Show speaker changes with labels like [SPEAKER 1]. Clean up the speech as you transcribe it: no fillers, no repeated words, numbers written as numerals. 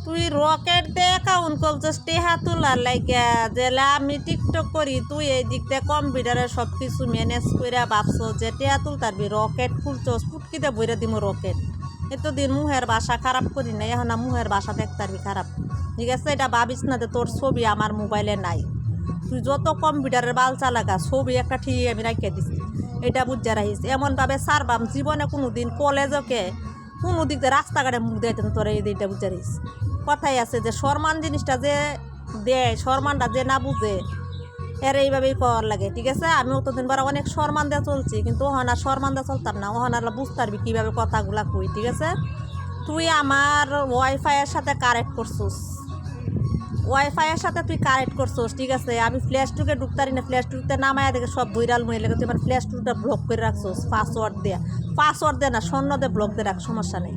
[SPEAKER 1] তুই রকেট দে অ্যাকাউন্ট করছিস টেহা তোলার লাইগা যেলা আমি টিকটক করি তুই এই দিক দিয়ে কম্পিউটারে সব কিছু ম্যানেজ করে ভাবছ যে টেহা তুলতারবি রকেট খুলছস ফুটকিতে বইরা দিমু রকেট এতদিন মুহের বাসা খারাপ করি না এখন মুহের বাসা দেখতারবি খারাপ ঠিক আছে এটা ভাবিস না যে তোর ছবি আমার মোবাইলে নাই তুই যত কম্পিউটারের বাল চালাগা ছবি একটা ঠিক আমি রাখিয়ে দিছি এটা বুঝে রাখিস এমনভাবে সারবাম জীবনে কোনো দিন কলেজকে কোনো দিক দিয়ে রাস্তাঘাটে মুখ দিতেন তোর এইটা বুঝে রাখিস কথাই আছে যে সম্মান জিনিসটা যে দেয় সম্মানটা যে না বুঝে এর এইভাবেই করার লাগে ঠিক আছে আমি অতদিন পর অনেক সম্মান দিয়ে চলছি কিন্তু ওখানে আর সম্মান দিয়ে চলতাম না ওখানে আর বুঝতে পারবি কীভাবে কথাগুলা কই ঠিক আছে তুই আমার ওয়াইফাইয়ের সাথে কানেক্ট করছিস ওয়াইফাইয়ের সাথে তুই কানেক্ট করছিস ঠিক আছে আমি ফ্ল্যাশ টুকে ঢুকতারি না ফ্ল্যাশ টুকতে নামায় দেখে সব বইরাল মনে লাগে তুই আমার ফ্ল্যাশ টুকটা ব্লক করে রাখছিস পাসওয়ার্ড দিয়ে না শূন্য দিয়ে ব্লক দিয়ে রাখ সমস্যা নেই